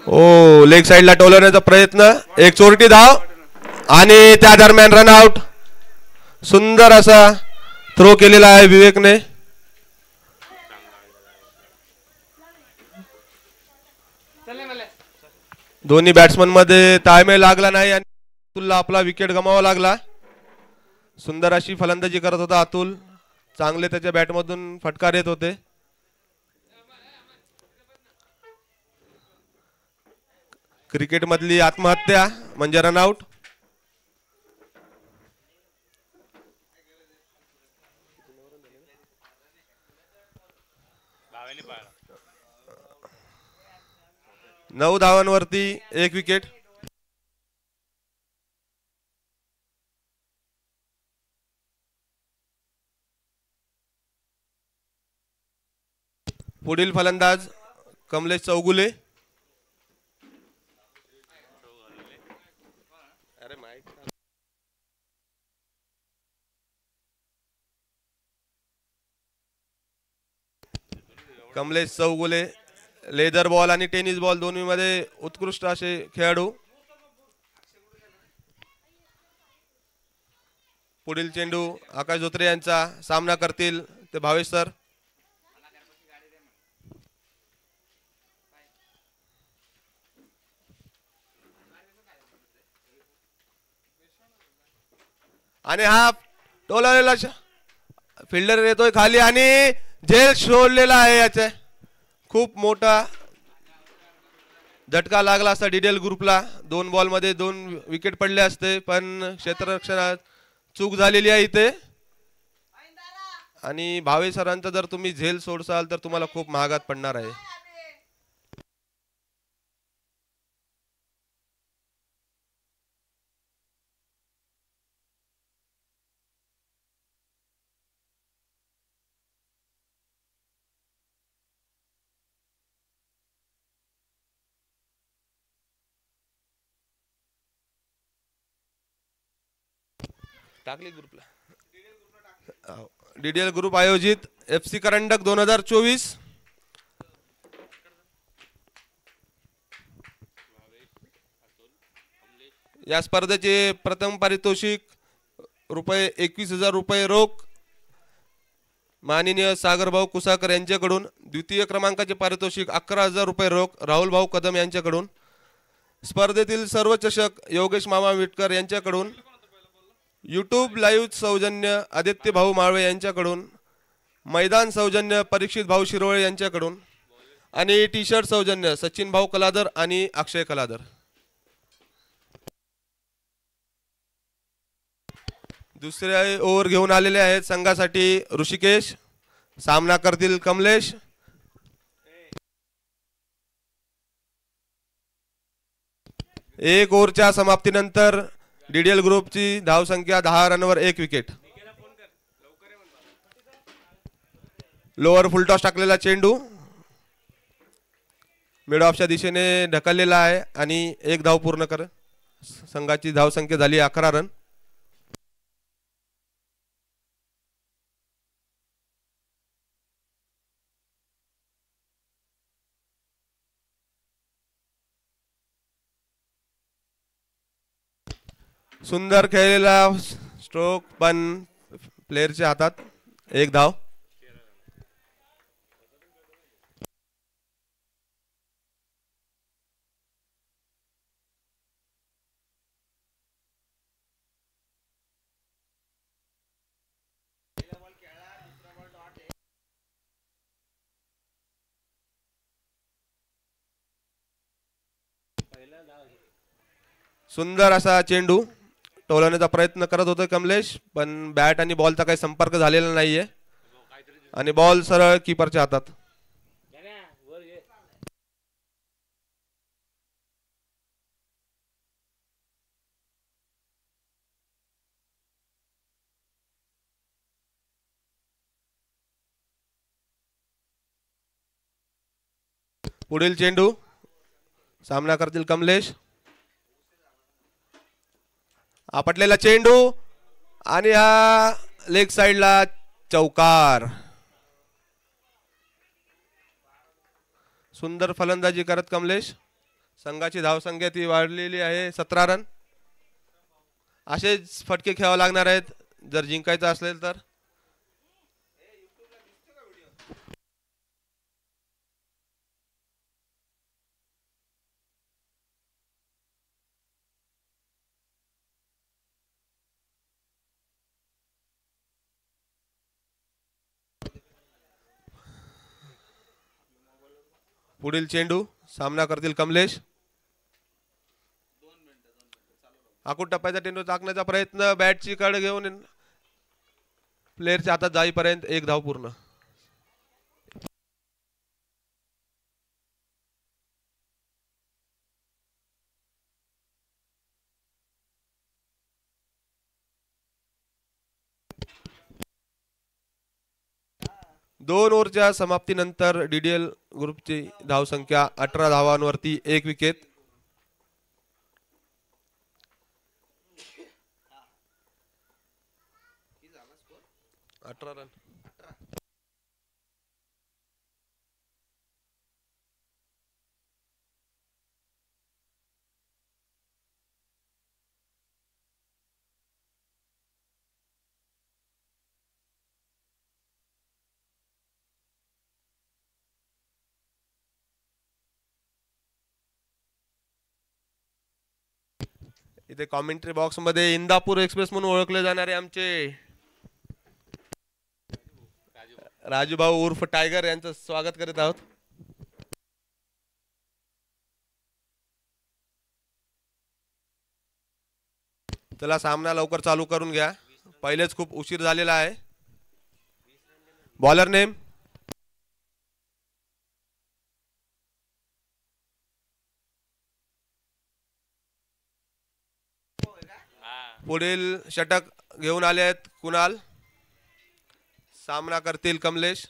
ओ leg साइडला टोलवण्याचा प्रयत्न, एक चोरटी धाव आणि त्या दरम्यान रन आउट. सुंदर असा थ्रो केलेला आहे विवेकने. दोन्ही बॅट्समन मध्ये ताळमेळ लागला नाही आणि अतुलला आपला विकेट गमावा लागला. सुंदर अशी फलंदाजी करत होता अतुल, चांगले त्याच्या बॅटमधून फटकार येत होते. क्रिकेट मधली आत्महत्या म्हणजे रनआउट. नऊ धावांवरती एक विकेट. पुढील फलंदाज कमलेश चौगुले. कमलेश चौगुले लेदर बॉल आणि टेनिस बॉल दोन्ही मध्ये उत्कृष्ट असे खेळाडू. पुढील चेंडू आकाश धोत्रे यांचा सामना करतील ते भावेश सर. आणि हा टोलावलेला फिल्डर येतोय खाली आणि झेल सोडलेला आहे. याचे खूप मोठा झटका लागला असता डीडीएल ग्रुपला. 2 बॉल मध्ये 2 विकेट पडले असते, पण क्षेत्ररक्षणात चूक झालेली आहे इथे. आणि भावे सरांचा जर तुम्ही झेल सोडसाल तर तुम्हाला खूप महागात पडणार आहे. टाकली ग्रुपला. डीडीएल ग्रुप आयोजित FC करंडक 2024. या स्पर्धेचे प्रथम पारितोषिक ₹21,000 रोख माननीय सागरभाऊ कुसाकर यांच्याकडून. द्वितीय क्रमांकाचे पारितोषिक ₹11,000 रोख राहुल भाऊ कदम यांच्याकडून. स्पर्धेतील सर्व चषक योगेश मामा विटकर यांच्याकडून. यूट्यूब लाईव्ह सौजन्य आदित्य भाऊ माळवे यांच्याकडून. मैदान सौजन्य परीक्षित भाऊ शिरोळे यांच्याकडून. आणि टी शर्ट सौजन्य सचिन भाऊ कलादर आणि अक्षय कलादर. दुसरे ओव्हर घेऊन आलेले आहेत संघासाठी ऋषिकेश. सामना करतील कमलेश. एक ओव्हरच्या समाप्तीनंतर डीडीएल ग्रुपची धावसंख्या 10 रनवर 1 विकेट. लोअर फुलटॉस टाकलेला चेंडू मिड ऑफच्या दिशेने ढकललेला आहे आणि 1 धाव पूर्ण कर. संघाची धावसंख्या झाली 11 रन. सुंदर खेळलेला स्ट्रोक पण प्लेयरच्या हातात. 1 धाव. सुंदर असा चेंडू टोलवण्याचा प्रयत्न करत होते कमलेश, पण बॅट आणि बॉलचा काही संपर्क झालेला नाहीये आणि बॉल सरळ कीपरच्या हातात. पुढील चेंडू सामना करतील कमलेश. आपटलेला चेंडू आणि हा लेग साइडला चौकार. सुंदर फलंदाजी करत कमलेश. संघाची धावसंख्या ती वाढलेली आहे 17 रन. असेच फटके खेळावे लागणार आहेत जर जिंकायचं असेल तर. पुढील चेंडू सामना करतील कमलेश. आखूड टप्प्याचा चेंडू टाकण्याचा प्रयत्न, बॅटची कड घेऊन प्लेयरच्या हातात जाईपर्यंत एक धाव पूर्ण. दोन ओव्हरच्या समाप्तीनंतर डीडीएल ग्रुपची धावसंख्या 18 धावांवरती 1 विकेट. रन. इथे कॉमेंट्री बॉक्स मध्ये इंदापूर एक्सप्रेस म्हणून ओळखले जाणारे आमचे राजू भाऊ उर्फ टायगर यांचं स्वागत करीत आहोत. चला सामना लवकर चालू करून घ्या, पहिलेच खूप उशीर झालेला आहे. बॉलर नेम पुढील षटक घेऊन आले आहेत कुणाल. सामना करतील कमलेश.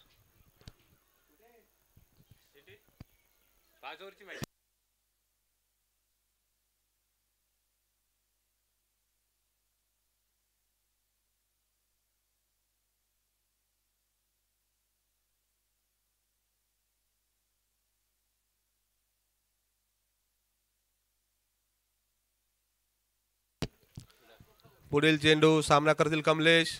पुढील चेंडू सामना करतील कमलेश.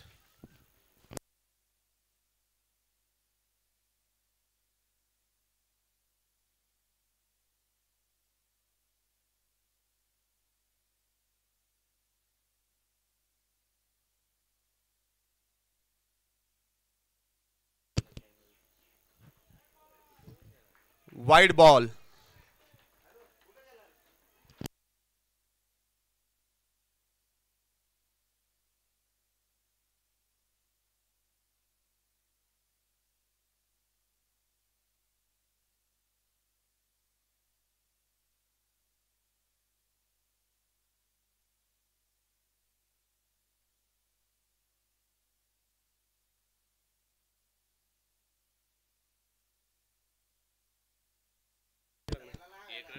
Wide ball.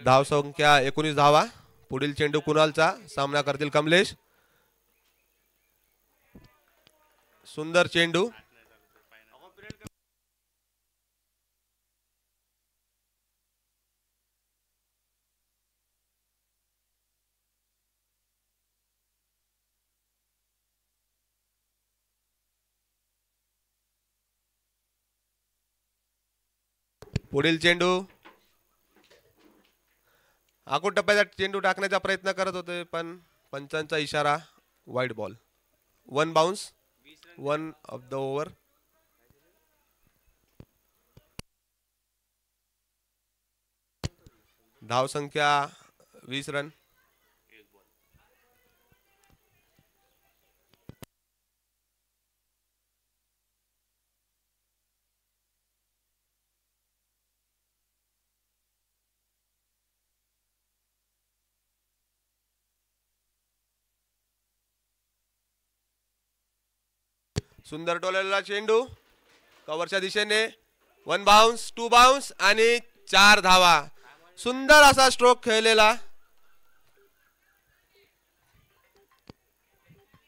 धाव संख्या 19 धावा. पुढील चेंडू कुणालचा. सामना करतील कमलेश. सुंदर चेंडू. पुढील चेंडू आखूड टप्प्याचा चेंडू टाकण्याचा प्रयत्न करत होते पण पंचांचा इशारा. Wide ball. 1 bounce. 1 of the over. धाव संख्या 20 रन. सुंदर टोलेला चेंडू कव्हरच्या दिशेने. 1 बाउन्स. 2 बाउन्स आणि 4 धावा. सुंदर असा स्ट्रोक खेळलेला.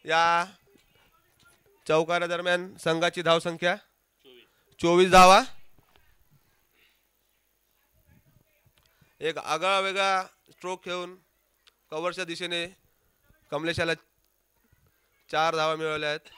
या चौकारा दरम्यान संघाची धाव संख्या 24 धावा. एक आगळा वेगळा स्ट्रोक घेऊन कव्हरच्या दिशेने कमलेशाला 4 धावा मिळवल्या आहेत.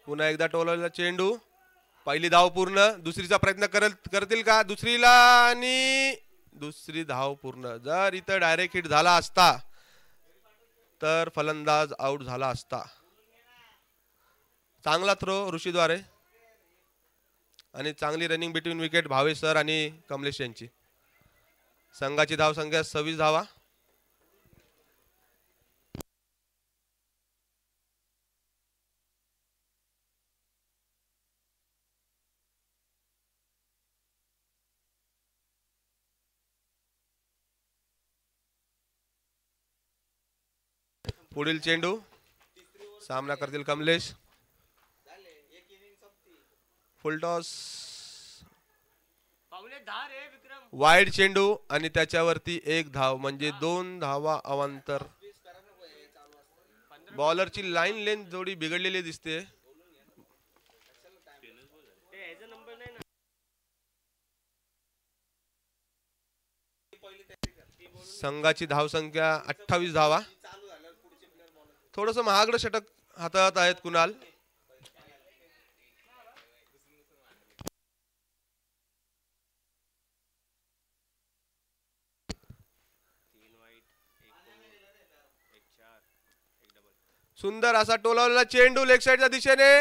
पुन्हा एकदा टोलवलेला चेंडू, पहिली धाव पूर्ण. दुसरीचा प्रयत्न करतील का? दुसरीला आणि दुसरी धाव पूर्ण. जर इथं डायरेक्ट हिट झाला असता तर फलंदाज आउट झाला असता. चांगला थ्रो ऋषीद्वारे आणि चांगली running between wicket Bhavesh sir आणि कमलेश यांची. संघाची धाव संख्या 26 धावा. पुढील चेंडू सामना करतील कमलेश. फुलटॉस, वाईड चेंडू आणि त्याच्यावरती 1 धाव म्हणजे 2 धावा अवांतर. बॉलरची लाईन लेंथ थोडी बिघडलेली दिसते. संघाची धाव संख्या 28 धावा. थोडस महागडं षटक हाताळत आहेत कुणाल. सुंदर असा टोलावलेला चेंडू लेग साईडच्या दिशेने.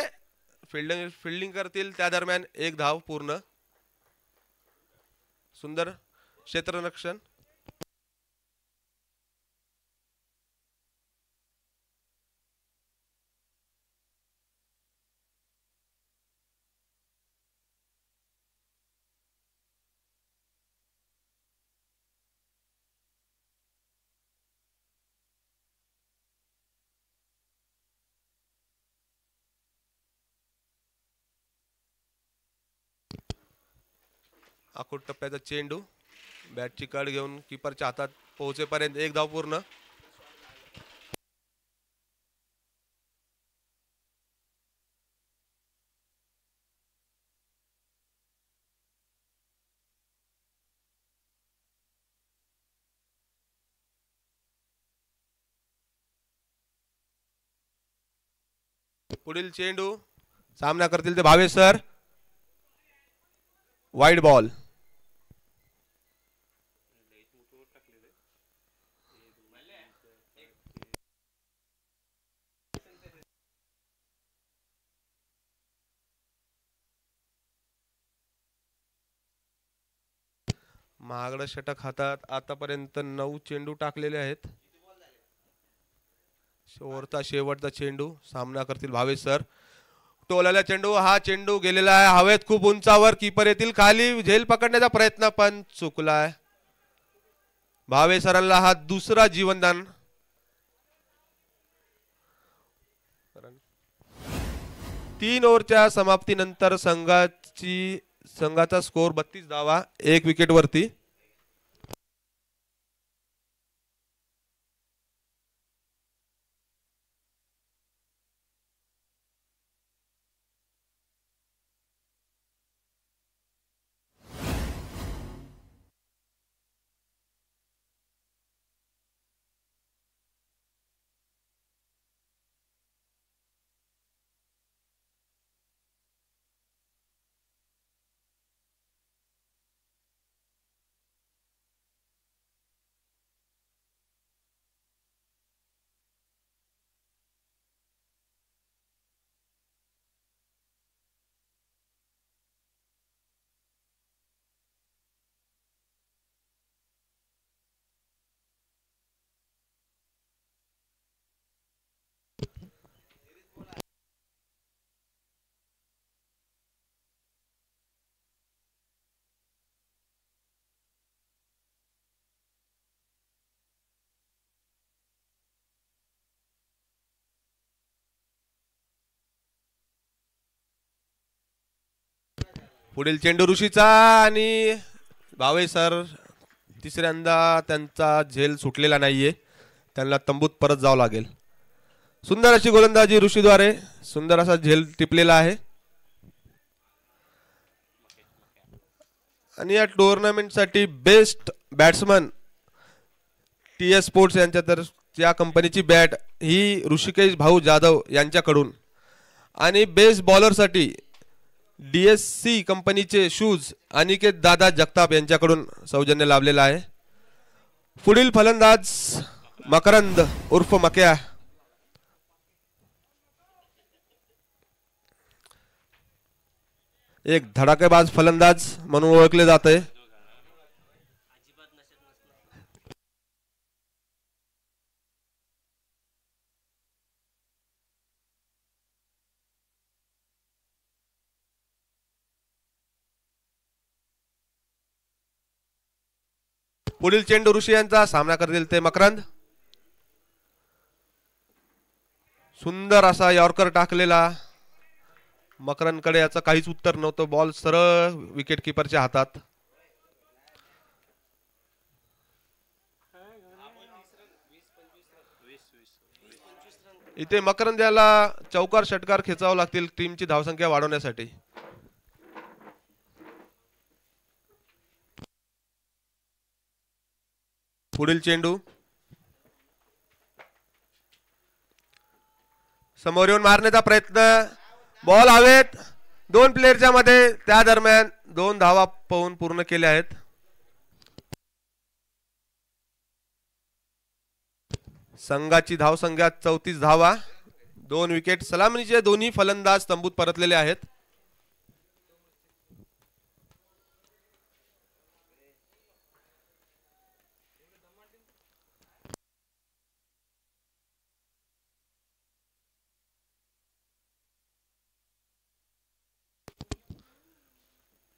फिल्डिंग करतील त्या दरम्यान 1 धाव पूर्ण. सुंदर क्षेत्ररक्षण. आखूड टप्प्याचा चेंडू बॅटची कड घेऊन कीपरच्या हातात पोहोचेपर्यंत 1 धाव पूर्ण. पुढील चेंडू सामना करतील ते भावेश सर. Wide ball. महागडं षटक हातात. आतापर्यंत 9 चेंडू टाकलेले आहेत. शेवटचा चेंडू सामना करतील भावेश सर. टोलाला चेंडू, हा चेंडू गेलेला आहे हवेत खूप उंचावर. कीपर येतील खाली. झेल पकडण्याचा प्रयत्न पण चुकलाय. भावेश सरांना हा दुसरा जीवनदान. 3 ओव्हरच्या समाप्तीनंतर संघाचा स्कोर 32 धावा 1 विकेट वरती. पुढील चेंडू ऋषीचा आणि भावे सर तिसऱ्यांदा त्यांचा झेल सुटलेला नाहीये, त्यांना तंबूत परत जावं लागेल. सुंदर अशी गोलंदाजी ऋषीद्वारे, सुंदर असा झेल टिपलेला आहे. आणि या टुर्नामेंटसाठी बेस्ट बॅट्समन TS स्पोर्ट्स यांच्या तर या कंपनीची बॅट ही ऋषिकेश भाऊ जाधव यांच्याकडून, आणि बेस्ट बॉलरसाठी DSC कंपनीचे शूज अनिकेत दादा जगताप यांच्याकडून सौजन्य लाभलेला आहे. पुढील फलंदाज मकरंद उर्फ मक्या. एक धडाकेबाज फलंदाज म्हणून ओळखले जाते. पुढील चेंडू ऋषी यांचा सामना करतील ते मकरंद. सुंदर असा यॉर्कर टाकलेला. मकरंदकडे याचं काहीच उत्तर नव्हतं. बॉल सरळ विकेट किपरच्या हातात. इथे मकरंद याला चौकार षटकार खेचावं लागतील टीमची धावसंख्या वाढवण्यासाठी. पुढील चेंडू समोर येऊन मारण्याचा प्रयत्न. बॉल हवेत. दोन प्लेयरच्या मध्ये, त्या दरम्यान 2 धावा पाहून पूर्ण केल्या आहेत. संघाची धावसंख्या 34 धावा. 2 विकेट. सलामीचे दोन्ही फलंदाज तंबूत परतलेले आहेत.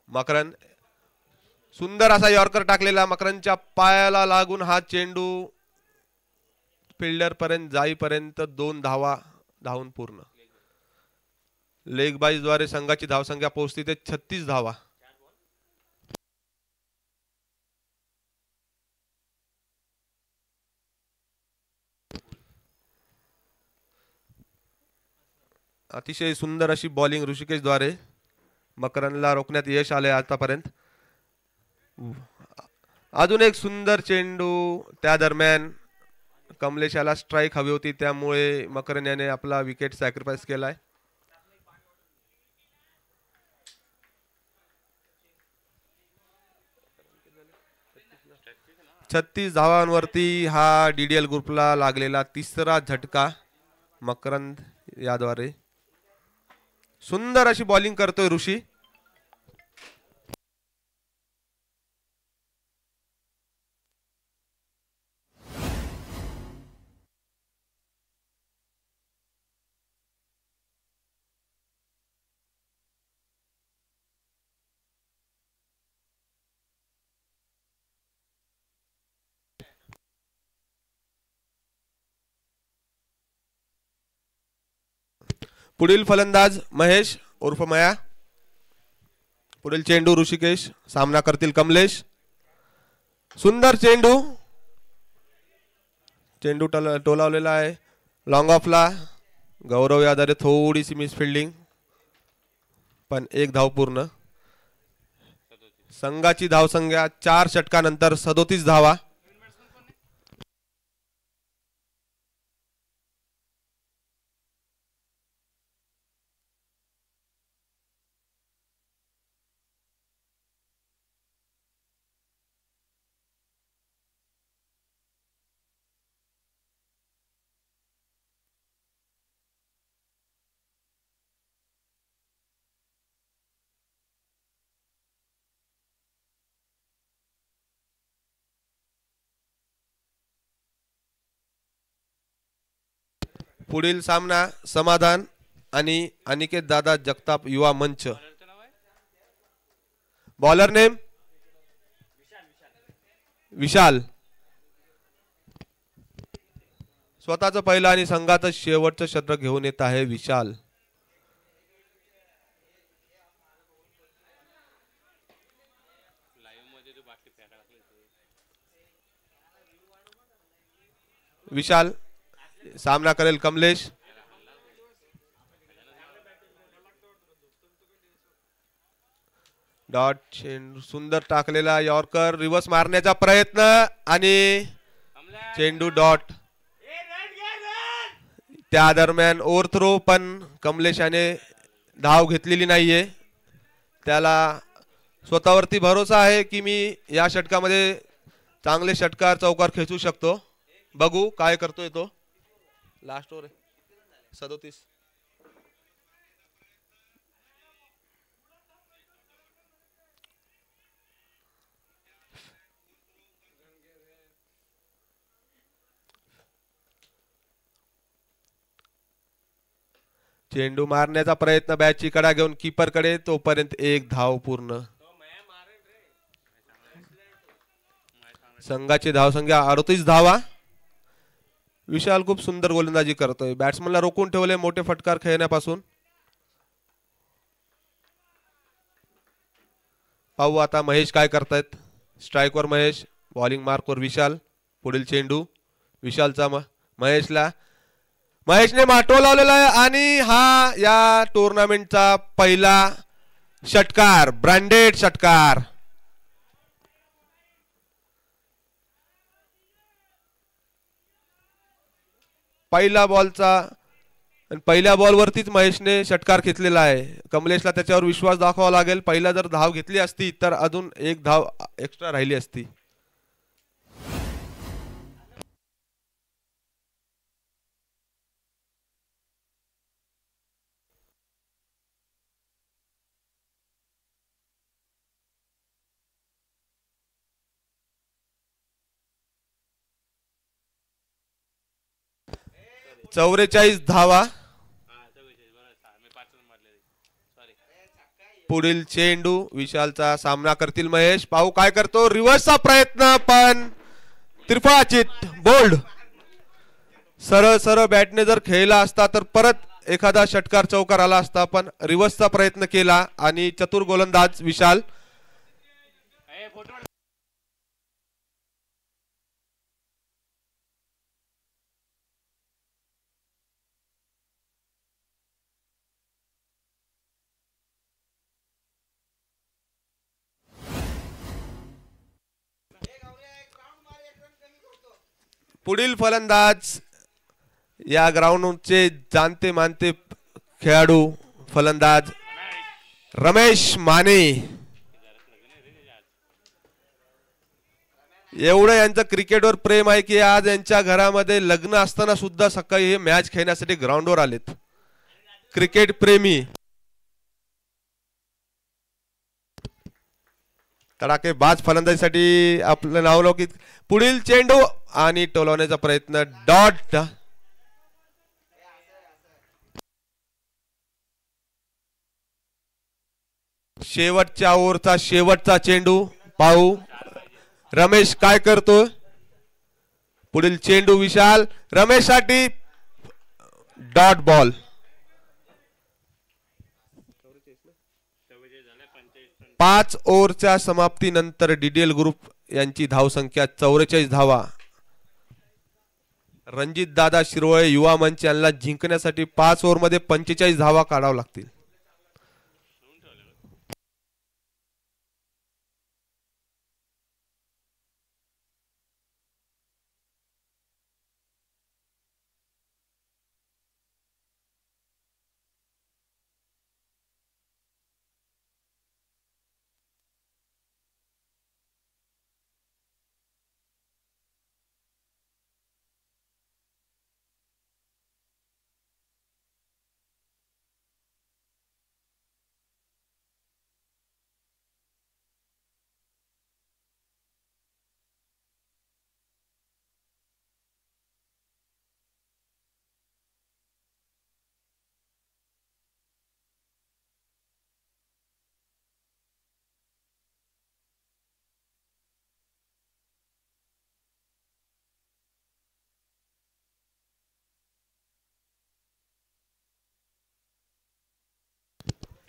मकरंद सुंदर असा यॉर्कर टाकलेला. मकरंदच्या पायाला लागून हा चेंडू फिल्डर पर्यंत जाईपर्यंत 2 धावा धावून पूर्ण. लेग बाईज द्वारे संघाची धावसंख्या पोहोचते ते 36 धावा. अतिशय सुंदर अशी बॉलिंग ऋषिकेश द्वारे मकरंदला रोखण्यात यश आले आतापर्यंत. अजून एक सुंदर चेंडू. त्या दरम्यान कमलेश याला स्ट्राईक हवी होती, त्यामुळे मकरंद याने आपला विकेट सॅक्रिफाईस केलाय. छत्तीस धावांवरती हा DDL ग्रुपला लागलेला तिसरा झटका मकरंद याद्वारे. सुंदर अशी बॉलिंग करतोय ऋषी. पुढील फलंदाज महेश उर्फ मया. पुढील चेंडू ऋषिकेश. सामना करतील कमलेश. सुंदर चेंडू. चेंडू टोलावलेला आहे लॉंग ऑफला. गौरव याद्वारे थोडीशी मिस फिल्डिंग, पण 1 धाव पूर्ण. संघाची धावसंख्या 4 षटकानंतर 37 धावा. पुढील सामना समाधान आणि अनिकेत दादा जगताप युवा मंच. बॉलर नेम विशाल. स्वतःचं पहिलं आणि संघाचं शेवटचं शतक घेऊन येत आहे विशाल. विशाल सामना करेल कमलेश. डॉट चेंडू सुंदर टाकलेला यॉर्कर रिव्हर्स मारण्याचा प्रयत्न आणि चेंडू डॉट. त्या दरम्यान ओव्हरथ्रो पण कमलेश याने धाव घेतलेली नाहीये. त्याला स्वतःवरती भरोसा आहे की मी या षटकामध्ये चांगले षटकार चौकार खेचू शकतो. बघू काय करतोय तो. Last over 37. चेंडू मारण्याचा प्रयत्न बॅटची कडा घेऊन कीपर कडे. तोपर्यंत एक धाव पूर्ण. संघाची धावसंख्या 38 धावा. विशाल खूप सुंदर गोलंदाजी करतोय. बॅट्समनला रोखून ठेवले मोठे फटकार खेळण्यापासून. पाहू आता महेश काय करतायत. स्ट्राईकवर महेश, बॉलिंग मार्कवर विशाल. पुढील चेंडू विशालचा महेशने माटो लावलेला आहे आणि हा या टुर्नामेंटचा पहिला षटकार, ब्रँडेड षटकार. पहिला बॉलचा पहिल्या बॉलवरतीच महेशने षटकार घेतलेला आहे. कमलेशला त्याच्यावर विश्वास दाखवावा लागेल. पहिला जर धाव घेतली असती तर अजून एक धाव एक्स्ट्रा राहिली असती. चौवेचाळीस धावा. पुढील चेंडू विशालचा सामना करतील महेश. पाहू काय करतो. रिव्हर्सचा प्रयत्न पण त्रिफळाचीत बोल्ड. सरळ सरळ बॅटने जर खेळला असता तर परत एखादा षटकार चौकार आला असता. पण रिव्हर्सचा प्रयत्न केला आणि चतुर गोलंदाज विशाल. पुढील फलंदाज या ग्राउंडचे जाणते मानते खेळाडू फलंदाज रमेश माने. एवढं यांचं क्रिकेटवर प्रेम आहे की आज यांच्या घरामध्ये लग्न असताना सुद्धा सकाळी हे मॅच खेळण्यासाठी ग्राउंडवर आलेत. क्रिकेट प्रेमी. तडाखेबाज फलंदाजीसाठी आपलं नावलौकिक. पुढील चेंडू आणि टोलवण्याचा प्रयत्न डॉट. शेवटच्या ओव्हरचा शेवटचा चेंडू. पाहू रमेश काय करतो. पुढील चेंडू विशाल. रमेश साठी डॉट बॉल. पाच ओव्हरच्या समाप्तीनंतर डीडीएल ग्रुप यांची धावसंख्या 44 धावा. रणजित दादा शिरोळे युवा मंच यांना जिंकण्यासाठी 5 ओव्हरमध्ये 45 धावा काढाव्या लागतील.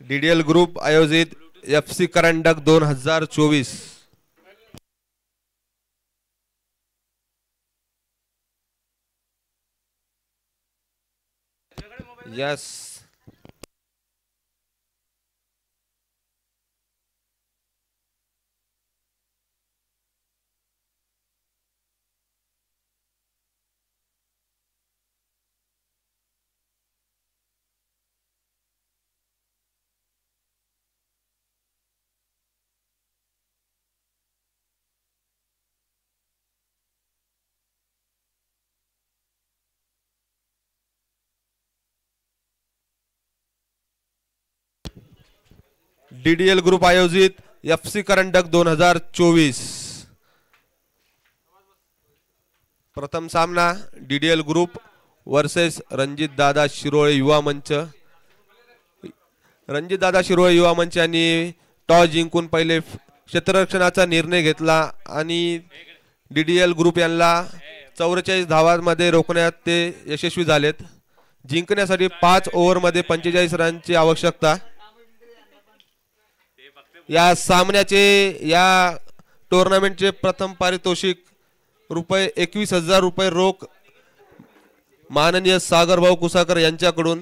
डीडीएल ग्रुप आयोजित एफसी करंडक 2024. यस. डीडीएल ग्रुप आयोजित FC करंडक 2024. प्रथम सामना डीडीएल ग्रुप वर्सेस रणजित दादा शिरोळे युवा मंच. रणजित दादा शिरोळे युवा मंच यांनी टॉस जिंकून पहिले क्षेत्ररक्षणाचा निर्णय घेतला आणि डीडीएल ग्रुप यांना 44 धावांमध्ये रोखण्यात ते यशस्वी झालेत. जिंकण्यासाठी 5 ओव्हरमध्ये 45 रनची आवश्यकता. या सामन्याचे या टुर्नामेंटचे प्रथम पारितोषिक ₹21,000 रोख माननीय सागर भाऊ कुसाकर यांच्याकडून.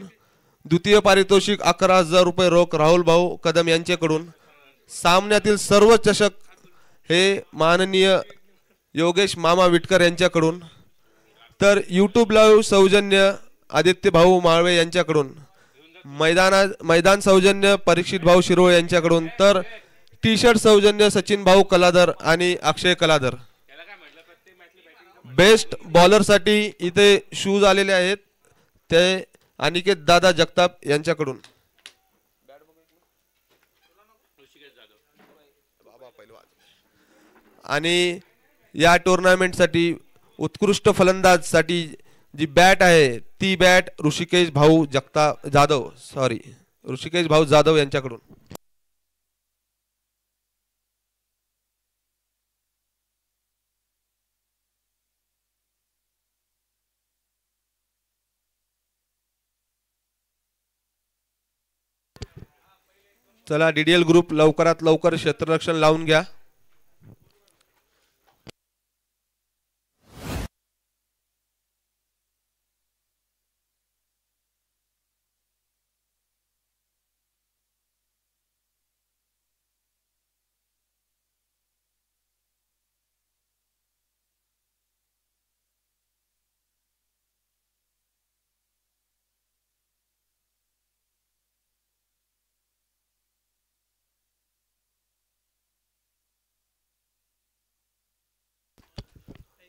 द्वितीय पारितोषिक ₹11,000 रोख राहुल भाऊ कदम यांच्याकडून. सामन्यातील सर्व चषक हे माननीय योगेश मामा विटकर यांच्याकडून. तर यूट्यूब लाईव्ह सौजन्य आदित्य भाऊ माळवे यांच्याकडून. मैदान सौजन्य परीक्षित भाऊ शिरोळे यांच्याकडून. तर टी शर्ट सौजन्य सचिन भाऊ कलादर आणि अक्षय कलादर. बेस्ट बॉलरसाठी इथे शूज आलेले आहेत ते अनिकेत दादा जगताप यांच्याकडून. आणि या टुर्नामेंटसाठी उत्कृष्ट फलंदाजसाठी जी बॅट आहे ती बॅट ऋषिकेश भाऊ जाधव यांच्याकडून. चला डीडीएल ग्रुप लवकरात लवकर क्षेत्ररक्षण लावून घ्या.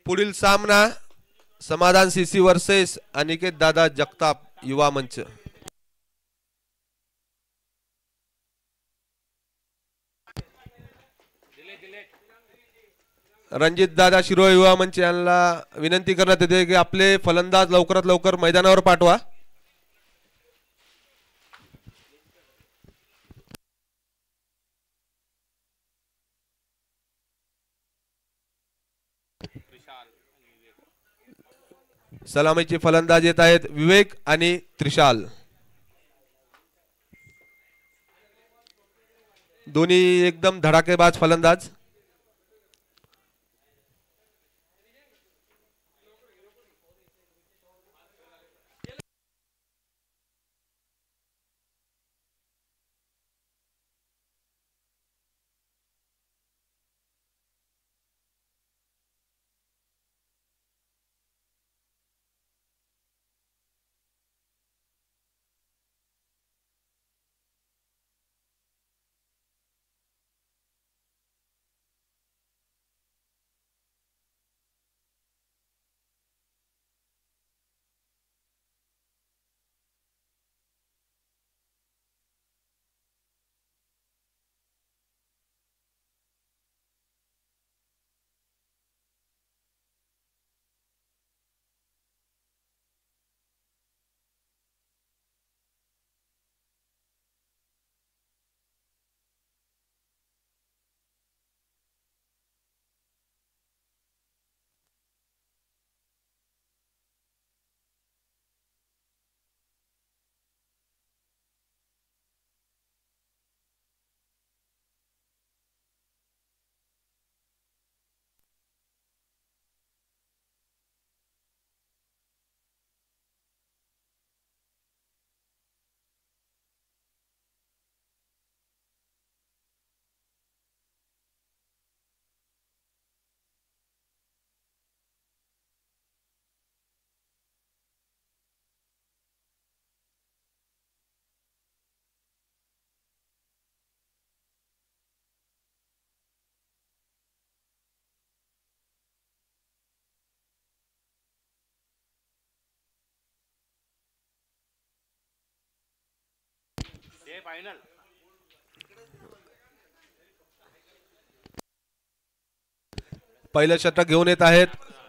पुढील सामना समाधान सीसी वर्सेस अनिकेत दादा जगताप युवा मंच. रणजित दादा शिरोळे युवा मंच यांना विनंती करण्यात येते की आपले फलंदाज लवकरात लवकर मैदानावर पाठवा. सलामीचे फलंदाज येत आहेत विवेक आणि त्रिशाल. दोन्ही एकदम धडाकेबाज फलंदाज. पहिलं षटक घेऊन येत आहेत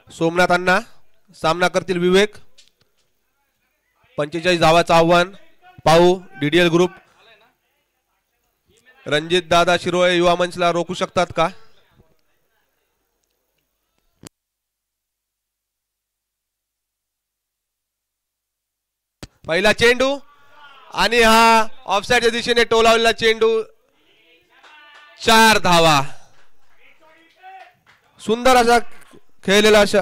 सोमनाथ अण्णा. सामना करतील विवेक. 45 धावाचं आव्हान पाहू. डीडीएल ग्रुप रणजित दादा शिरोळे युवा मंचला रोखू शकतात का? पहिला चेंडू आणि हा ऑफसाईडच्या दिशेने टोलावलेला चेंडू. 4 धावा. सुंदर असा खेळलेला अशा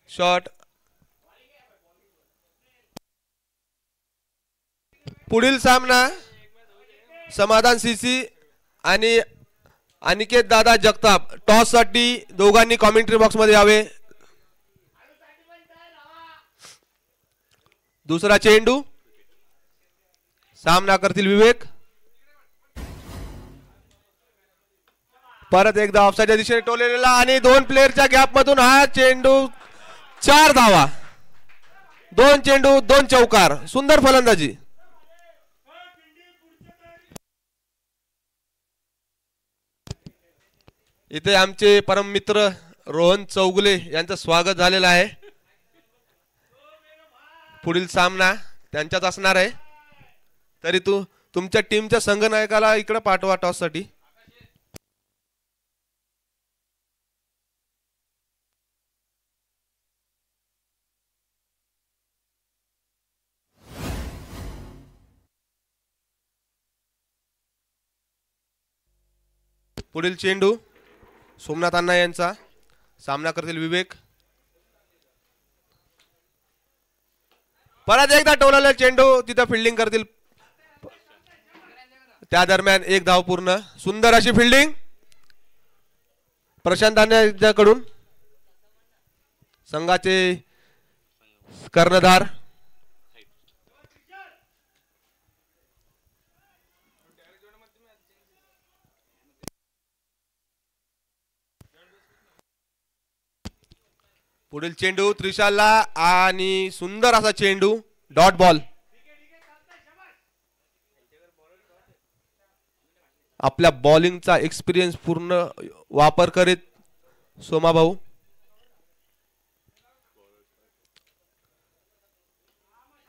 शॉट. पुढील सामना समाधान सीसी आणि अनिकेत दादा जगताप. टॉस साठी दोघांनी कॉमेंट्री बॉक्स मध्ये यावे. दुसरा चेंडू. सामना करतील विवेक. परत एकदा ऑफसाईडच्या दिशेने टोलेलेला आणि 2 प्लेयरच्या गॅप मधून हा चेंडू. 4 धावा. 2 चेंडू 2 चौकार. सुंदर फलंदाजी. इथे आमचे परम मित्र रोहन चौगुले यांचं स्वागत झालेलं आहे. पुढील सामना त्यांच्यात असणार आहे. तरी तुमच्या टीमच्या संघनायकाला इकडे पाठवा टॉस साठी. पुढील चेंडू सोमनाथ अण्णा यांचा. सामना करतील विवेक. परत एकदा टोलाला चेंडू. तिथं फिल्डिंग करतील. त्या दरम्यान 1 धाव पूर्ण. सुंदर अशी फिल्डिंग प्रशांत अण्णा यांच्याकडून. संघाचे कर्णधार. पुढील चेंडू त्रिशालला आणि सुंदर असा चेंडू. Dot ball. आपल्या बॉलिंगचा एक्सपिरियन्स पूर्ण वापर करीत सोमा भाऊ.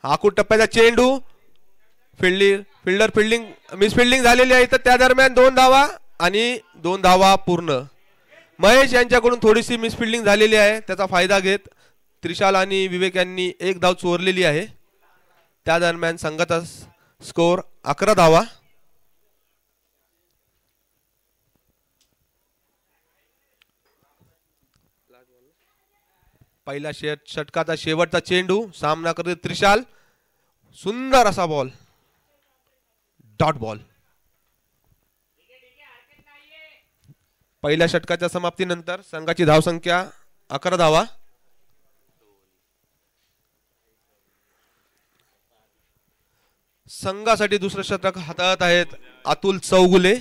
आखूड टप्प्याचा चेंडू. फिल्डर फिल्डिंग मिस फिल्डिंग झालेली आहे. तर त्या दरम्यान 2 धावा आणि 2 धावा पूर्ण. महेश यांच्याकडून थोडीशी मिसफिल्डिंग झालेली आहे. त्याचा फायदा घेत त्रिशाल आणि विवेक यांनी 1 धाव चोरलेली आहे. त्या दरम्यान संघाचा स्कोर 11 धावा. पहिला षटकाचा शेवटचा चेंडू. सामना करते त्रिशाल. सुंदर असा बॉल. Dot ball. पहिल्या षटकाच्या समाप्तीनंतर संघाची धावसंख्या 11 धावा. संघासाठी दुसरं षटक हाताळत आहेत अतुल चौगुले.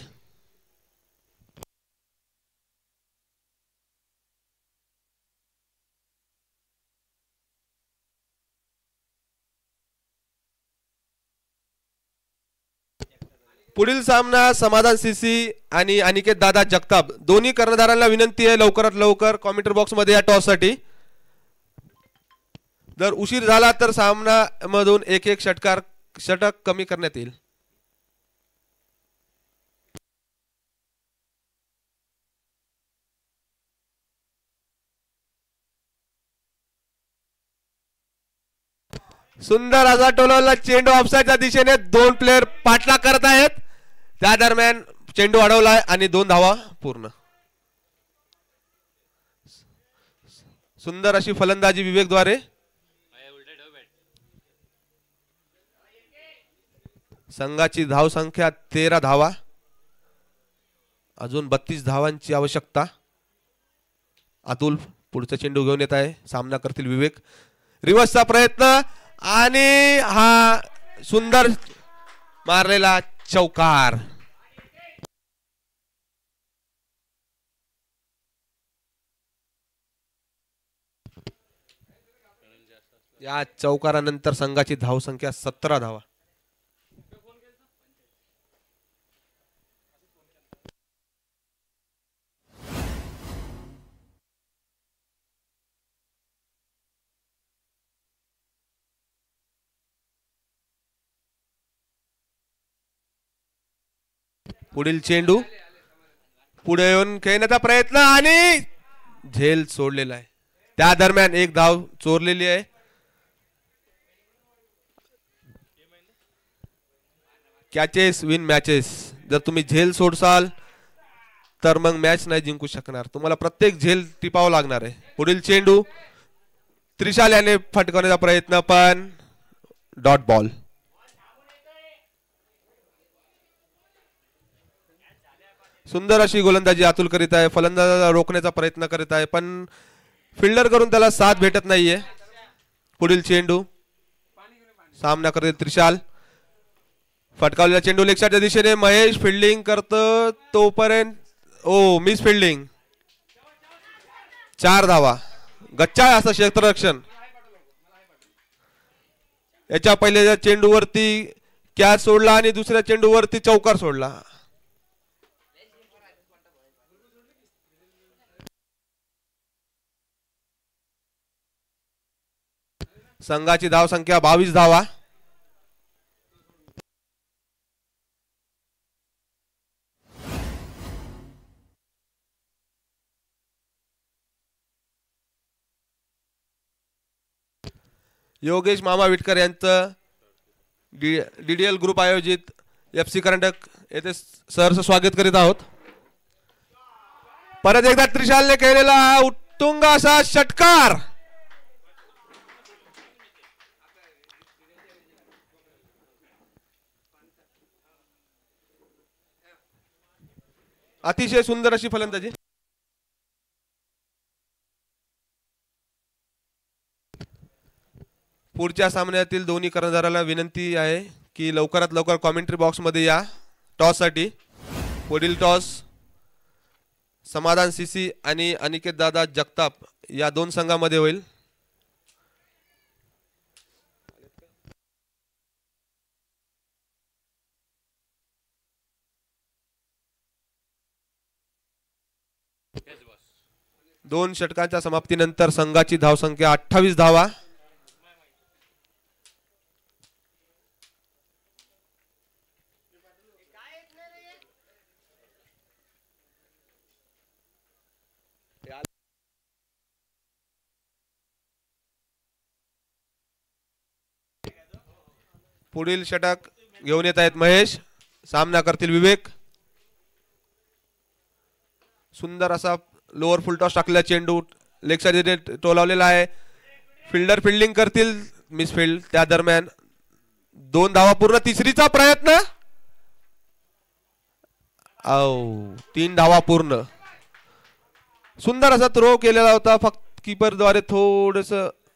पुढील सामना समाधान सीसी आणि अनिकेत दादा जगताप. दोन्ही कर्णधारांना विनंती आहे लवकरात लवकर कॉमेंट्री बॉक्स मध्ये या टॉस साठी. जर उशीर झाला तर सामना मधून 1-1 षटक कमी करण्यात येईल. सुंदर असा टोलवला चेंडू ऑफसाईडच्या दिशेने. 2 प्लेयर पाठलाग करत आहेत. त्या दरम्यान चेंडू अडवलाय आणि 2 धावा पूर्ण. सुंदर अशी फलंदाजी विवेक द्वारे. संघाची धाव संख्या 13 धावा. अजून 32 धावांची आवश्यकता. अतुल पुढचा चेंडू घेऊन येत आहे. सामना करतील विवेक. रिव्हर्सचा प्रयत्न आणि हा सुंदर मारलेला चौकार. या चौकारानंतर संघाची धावसंख्या 17 धावा. पुढील चेंडू पुढे येऊन खेळण्याचा प्रयत्न आणि झेल सोडलेला आहे. त्या दरम्यान एक धाव चोरलेली आहे. Catches win matches. जर तुम्ही झेल सोडसाल तर मग मॅच नाही जिंकू शकणार. तुम्हाला प्रत्येक झेल टिपावं लागणार आहे. पुढील चेंडू त्रिशाल याने फटकवण्याचा प्रयत्न पण डॉट बॉल. सुंदर अशी गोलंदाजी अतुल करीत आहे. फलंदाजाला रोखण्याचा प्रयत्न करीत आहे पण फिल्डर करून त्याला साथ भेटत नाहीये. पुढील चेंडू सामना करते त्रिशाल. फटकावलेला चेंडू लेग साइडच्या दिशेने. महेश फिल्डिंग करतो तोपर्यंत मिस फिल्डिंग. 4 धावा. गच्चा असं क्षेत्ररक्षण. याच्या पहिल्या चेंडूवरती कॅच सोडला आणि दुसऱ्या चेंडूवरती चौकार सोडला. संघाची धाव संख्या 22 धावा. योगेश मामा विटकर यांचं डीडीएल ग्रुप आयोजित FC कर्नाटक येथे सहर्ष स्वागत करीत आहोत. परत एकदा त्रिशालने केलेला उत्तुंग असा षटकार. अतिशय सुंदर अशी फलंदाजी. पुढच्या सामन्यातील दोन्ही कर्णधाराला विनंती आहे की लवकरात लवकर कॉमेंट्री बॉक्स मध्ये या टॉस साठी. पुढील टॉस समाधान सीसी आणि अनिकेत दादा जगताप या 2 संघांमध्ये होईल. दोन षटकांच्या समाप्तीनंतर संघाची धावसंख्या 28 धावा. पुढील षटक घेऊन येत आहेत महेश. सामना करतील विवेक. सुंदर असा लोअर फुल टॉस टाकलेला चेंडू लेग साइडने टोलावलेला आहे. फिल्डर फिल्डिंग करतील मिसफिल्ड. त्या दरम्यान 2 धावा पूर्ण. तिसरीचा प्रयत्न 3 धावा पूर्ण. सुंदर असा थ्रो केलेला होता. फक्त कीपर द्वारे थोडस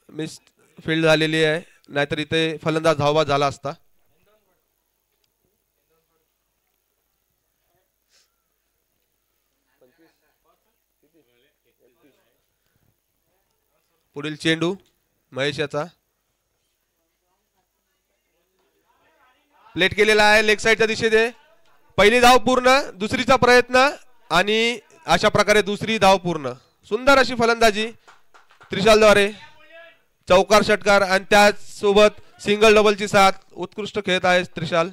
मिस फील्ड झालेली आहे. नाहीतर इथे फलंदाज धावबाद झाला असता. पुढील चेंडू महेश याचा प्लेट केलेला आहे लेग साइडच्या दिशेने. पहिली धाव पूर्ण. दुसरीचा प्रयत्न आणि अशा प्रकारे दुसरी धाव पूर्ण. सुंदर अशी फलंदाजी त्रिशालद्वारे. चौकार षटकार आणि त्याचसोबत सिंगल डबलची साथ. उत्कृष्ट खेळत आहे त्रिशाल.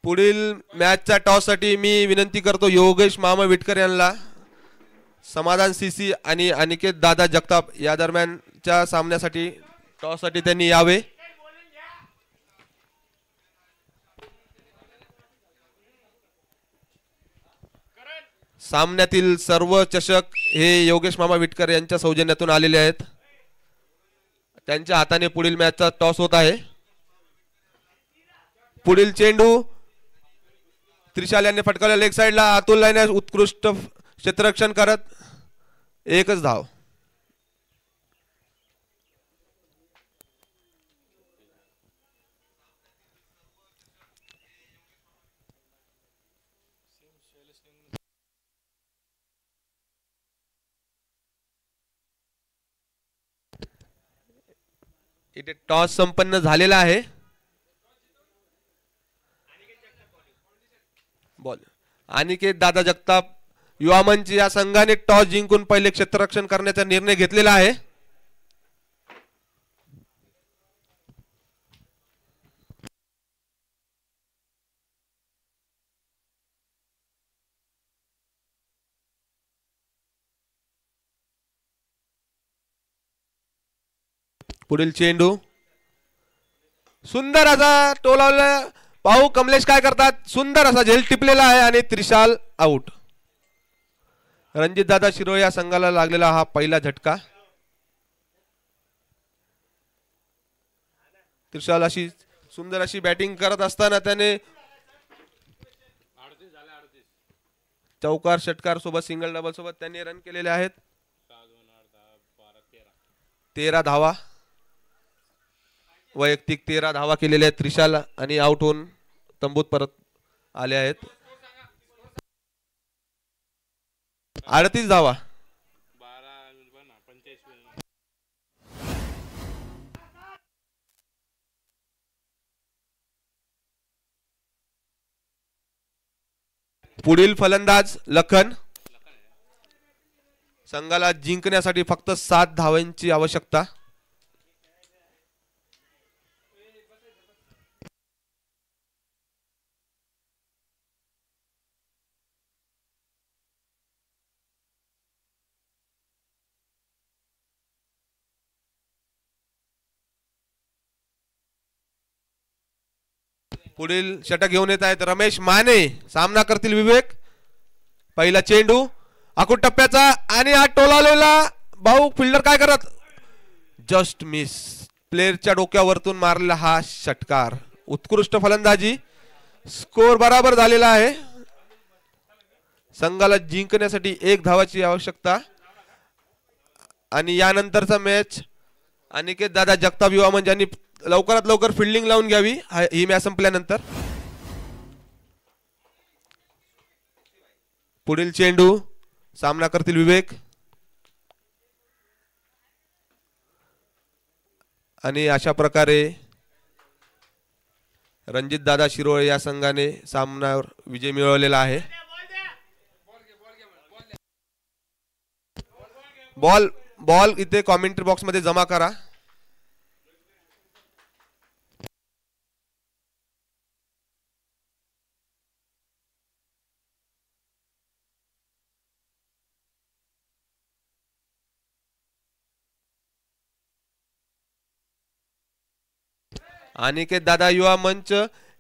पुढील मॅचच्या टॉस साठी मी विनंती करतो योगेश मामा विटकर यांना. समाधान सीसी आणि अनिकेत दादा जगताप या दरम्यानच्या सामन्यासाठी टॉस साठी त्यांनी यावे. सामन्यातील सर्व चषक हे योगेश मामा विटकर यांच्या सौजन्यातून आलेले आहेत. त्यांच्या हाताने पुढील मॅचचा टॉस होत आहे. पुढील चेंडू त्रिशाल यांनी फटकावला लेग साइडला. अतुल याने उत्कृष्ट क्षेत्ररक्षण करत 1च धाव. इथे टॉस संपन्न झालेला आहे. बॉल अनिकेत दादा जगताप युवा मंच या संघाने टॉस जिंकून पहिले क्षेत्ररक्षण करण्याचा निर्णय घेतलेला आहे. पुढील चेंडू सुंदर असा टोलावला पाहू कमलेश काय करतात. सुंदर असा झेल टिपलेला आहे आणि त्रिशाल आउट. रणजित दादा शिरोळे या संघाला लागलेला हा पहिला झटका. त्रिशाल अशी सुंदर अशी बॅटिंग करत असताना त्याने चौकार षटकार सोबत सिंगल डबल सोबत त्यांनी रन केलेले आहेत. 13 धावा वैयक्तिक 13 धावा केलेल्या आहेत त्रिशाल आणि आउट होऊन तंबूत परत आले आहेत. 38 धावा. पुढील फलंदाज लखन. संघाला जिंकण्यासाठी फक्त 7 धावांची आवश्यकता. पुढील षटक घेऊन येत आहेत रमेश माने. सामना करतील विवेक. पहिला चेंडू आखूड टप्प्याचा आणि हा टोलावलेला भाऊ फिल्डर काय करत जस्ट मिस. प्लेअरच्या डोक्यावरतून मारलेला हा षटकार. उत्कृष्ट फलंदाजी. स्कोर बराबर झालेला आहे. संघाला जिंकण्यासाठी 1 धावाची आवश्यकता आणि यानंतरचा मॅच अनिकेत दादा जगताप युवा मंच यांनी लवकरात लवकर फिल्डिंग लावून घ्यावी ही मॅच संपल्यानंतर. पुढील चेंडू सामना करतील विवेक आणि अशा प्रकारे रणजित दादा शिरोळे या संघाने सामन्यावर विजय मिळवलेला आहे. बॉल इथे कॉमेंट्री बॉक्स मध्ये जमा करा. अनिकेत दादा युवा मंच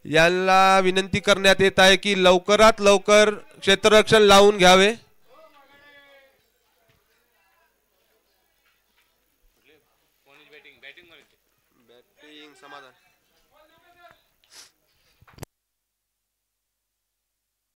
यांना विनंती करण्यात येत आहे की लवकरात लवकर क्षेत्ररक्षण लावून घ्यावे. बॅटिंग समाधान